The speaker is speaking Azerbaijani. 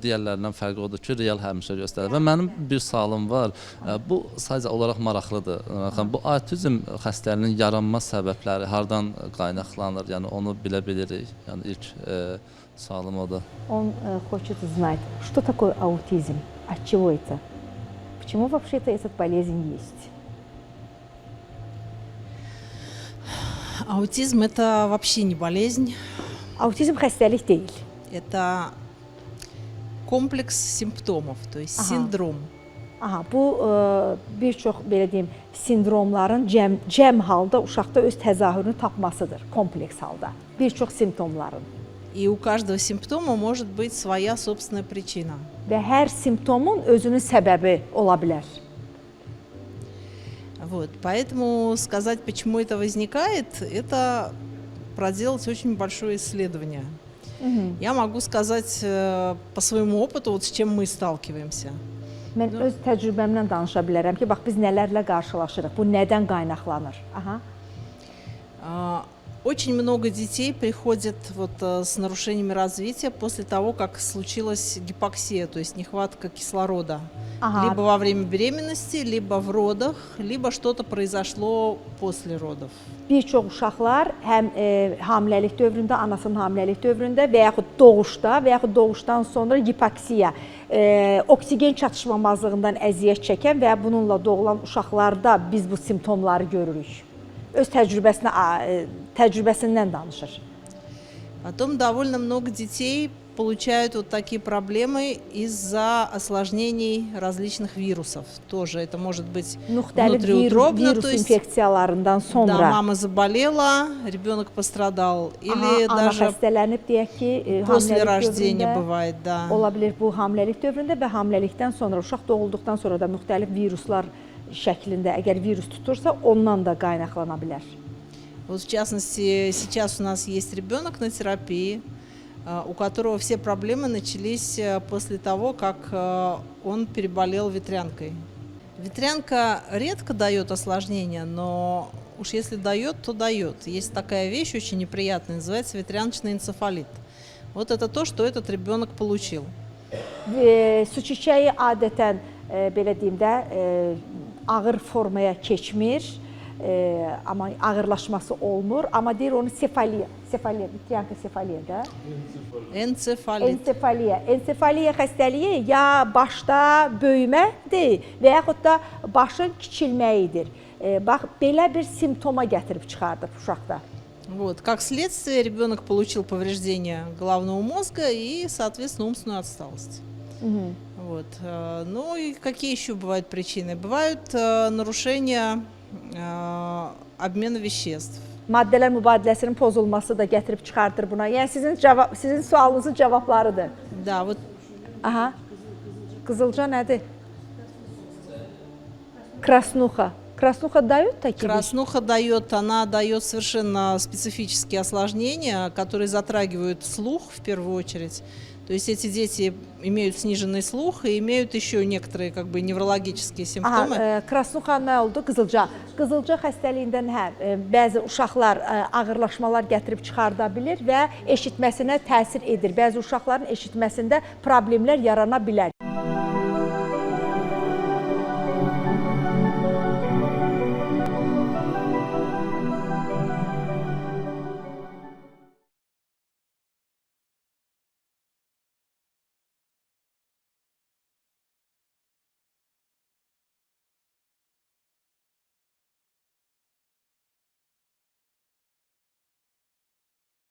Digərlərindən fərqi odur ki, real həmişə göstərir. Və mənim bir sualım var. Bu sadəcə olaraq maraqlıdır. Bu autizm xəstəliyinin yaranma səbəbləri hardan qaynaqlanır? Yəni onu bilə bilirik. Yəni ilk sualım odur. Он хочет знать, что такое аутизм, от чего это, почему вообще-то этот болезнь есть. Аутизм – это вообще не болезнь. Autizm xəstəlik deyil. Это комплекс симптомов, то есть синдром. Aha, bu bir çox belə deyim sindromların cəm halda uşaqda öz təzahürünü tapmasıdır, kompleks halda. Bir çox simptomların. И у каждого симптома может быть своя собственная причина. Və hər simptomun özünün səbəbi ola bilər. Вот, поэтому сказать, почему это возникает, это проделать очень большое исследование. Я могу сказать по своему опыту, вот с чем мы сталкиваемся. Mən öz təcrübəmdən danışa bilərəm ki, bax biz nələrlə qarşılaşırıq, bu nədən qaynaqlanır? Очень много детей приходят вот с нарушениями развития после того, как случилась гипоксия, то есть нехватка кислорода. Либо во время беременности, либо в родах, lибо что-то произошло после родов. Bir çox uşaqlar həm hamiləlik dövründə, anasının hamiləlik dövründə və yaxud doğuşda və yaxud doğuşdan sonra hipoksiya, oksigen çatışmamazlığından əziyyət çəkən və bununla doğulan uşaqlarda biz bu simptomları görürük. Öz təcrübəsindən danışır. Потом довольно много детей получают вот такие проблемы из-за осложнений различных вирусов. Тоже это может быть внутриутробно, то есть infeksiyalarından sonra. Да, мама заболела, ребенок пострадал, или даже после rождения bывает, да. Ola bilər bu hamiləlik dövründə və hamiləlikdən sonra, uşaq doğulduqdan sonra da müxtəlif viruslar şəklində, əgər virus tutursa, ondan da qaynaqlana bilər. Вот в частности, сейчас у нас есть ребенок на терапии, у которого все проблемы начались после того, как он переболел ветрянкой. Ветрянка редко дает осложнения, но уж если дает, то дает. Есть такая вещь очень неприятная, называется ветряночный энцефалит. Вот это то, что этот rебенок получил. Su çiçəyi adətən, belə deyim də, ağır formaya keçmir. Amma ağırlaşması olmur. Amma deyir onu sefaliya, ветрянка sefaliyada. Ensefaliya. Ensefaliya xəstəliyi ya başda böyümədir və yaxud da başın kiçilməyidir. Bax, belə bir simptoma gətirib çıxardır uşaqda. Вот, как следствие, ребенок получил повреждение головного мозга и, соответственно, умственную отсталость. Вот. Ну и какие еще бывают причины? Бывают нарушения обмена веществ. Maddələr mübadiləsinin pozulması da gətirib çıxardır buna. Yəni sizin sualınızın cavablarıdır. Да, вот. Aha. Qızılca nədir? Krasnuxa. Krasnuxa дает такие? Краснуха дает, она дает совершенно специфические осложнения, которые затрагивают слух в первую очередь. То есть эти дети имеют сниженный слух и имеют еще некоторые как бы неврологические симптомы. Krasnuxa nə oldu? Qızılca. Qızılca xəstəliyindən bəzi uşaqlar ağırlaşmalar gətirib çıxarda bilir və eşitməsinə təsir edir. Bəzi uşaqların eşitməsində problemlər yarana bilər.